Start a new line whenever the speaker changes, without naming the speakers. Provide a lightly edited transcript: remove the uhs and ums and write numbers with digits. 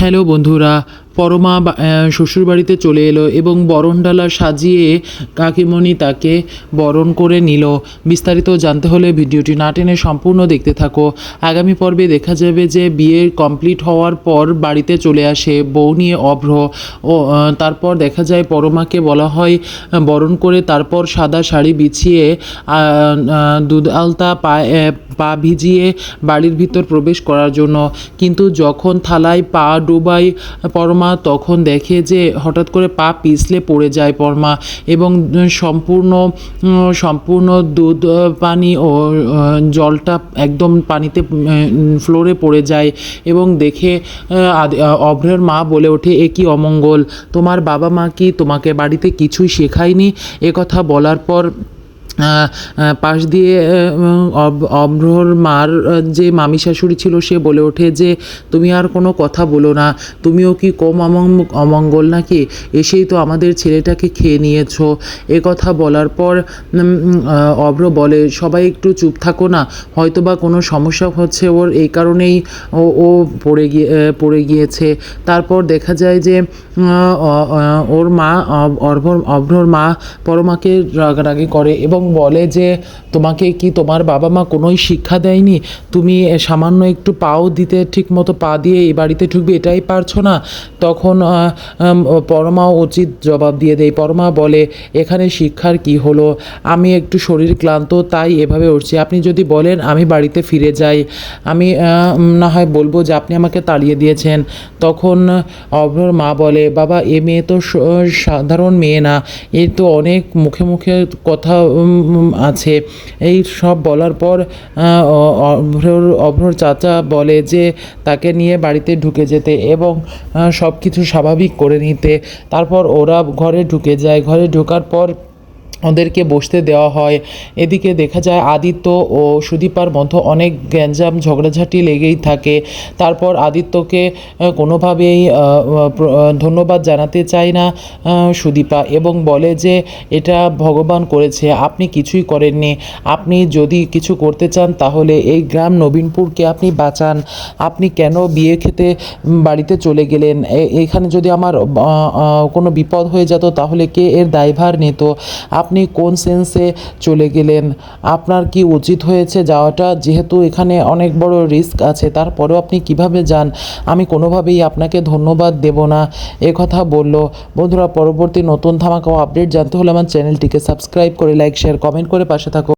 Hello বন্ধুরা, পরমা শ্বশুরবাড়িতে চলে এলো এবং বরণডালা সাজিয়ে কাকিমণি তাকে বরণ করে নিল। বিস্তারিত জানতে হলে ভিডিওটি না টেনে সম্পূর্ণ দেখতে থাকো। আগামী পর্বে দেখা যাবে যে বিয়ে কমপ্লিট হওয়ার পর বাড়িতে চলে আসে বউ নিয়ে অভ্র ও তারপর দেখা যায় পরমাকে বলা হয় বরণ করে তারপর সাদা শাড়ি বিছিয়ে দুধ আলতা পা ভিজিয়ে বাড়ির ভিতর প্রবেশ করার জন্য। কিন্তু যখন থালায় পা ডোবায় পরমা তখন দেখে যে হঠাৎ করে পা পিছলে পড়ে যায় পরমা এবং সম্পূর্ণ দুধ পানি ও জলটা একদম পানিতে ফ্লোরে পড়ে যায় এবং দেখে অভ্রের মা বলে ওঠে, এ কি অমঙ্গল, তোমার বাবা মা কি তোমাকে বাড়িতে কিছুই শেখায়নি? কথা বলার পর পাশ দিয়ে অভ্রর মার যে মামি শাশুড়ি ছিল সে বলে ওঠে যে তুমি আর কোনো কথা বলো না, তুমিও কি কম অমঙ্গল নাকি? এসেই তো আমাদের ছেলেটাকে খেয়ে নিয়েছো। কথা বলার পর অভ্র বলে, সবাই একটু চুপ থাকো না, হয়তোবা কোনো সমস্যা হচ্ছে ওর, এই কারণেই ও পড়ে গিয়েছে। তারপর দেখা যায় যে ওর মা অভ্রর মা পরমাকে রাগারাগি করে এবং বলে যে তোমাকে কি তোমার বাবা মা কোনোই শিক্ষা দেয়নি? তুমি সামান্য একটু পাও দিতে ঠিক মতো পা দিয়ে এই বাড়িতে ঢুকবে, এটাই পারছো না? তখন পরমাও উচিত জবাব দিয়ে দেয়। পরমা বলে, এখানে শিক্ষার কি হলো, আমি একটু শরীর ক্লান্ত তাই এভাবে উঠছি, আপনি যদি বলেন আমি বাড়িতে ফিরে যাই, আমি না হয় বলবো যে আপনি আমাকে তাড়িয়ে দিয়েছেন। তখন অভ্রর মা বলে, বাবা এ মেয়ে তো সাধারণ মেয়ে না, এর তো অনেক মুখে মুখে কথা আছে। এই সব বলার পর অভ্রর চাচা বলে যে তাকে নিয়ে বাড়িতে ঢুকে যেতে এবং সব কিছু স্বাভাবিক করে নিতে। তারপর ওরা ঘরে ঢুকে যায়। ঘরে ঢোকার পর ওদেরকে বসতে দেওয়া হয়। এদিকে দেখা যায় আদিত্য ও সুদীপার মধ্যে অনেক গ্যাঞ্জাম ঝগড়াঝাটি লেগেই থাকে। তারপর আদিত্যকে কোনোভাবেই ধন্যবাদ জানাতে চায় না সুদীপা এবং বলে যে এটা ভগবান করেছে, আপনি কিছুই করেননি। আপনি যদি কিছু করতে চান তাহলে এই গ্রাম নবীনপুরকে আপনি বাঁচান। আপনি কেন বিয়ে খেতে বাড়িতে চলে গেলেন? এখানে যদি আমার কোনো বিপদ হয়ে যেত তাহলে কে এর দায়ভার নিত? আপনি কোন সেন্সে চলে গেলেন? আপনার কি উচিত হয়েছে যাওয়াটা? যেহেতু এখানে অনেক বড় রিস্ক আছে, তারপরেও আপনি কিভাবে যান? আমি কোনোভাবেই আপনাকে ধন্যবাদ দেব না, কথা বলল। বন্ধুরা, পরবর্তী নতুন ধামাকা ও আপডেট জানতে হলে আমার চ্যানেলটিকে সাবস্ক্রাইব করে লাইক শেয়ার কমেন্ট করে পাশে থাকুন।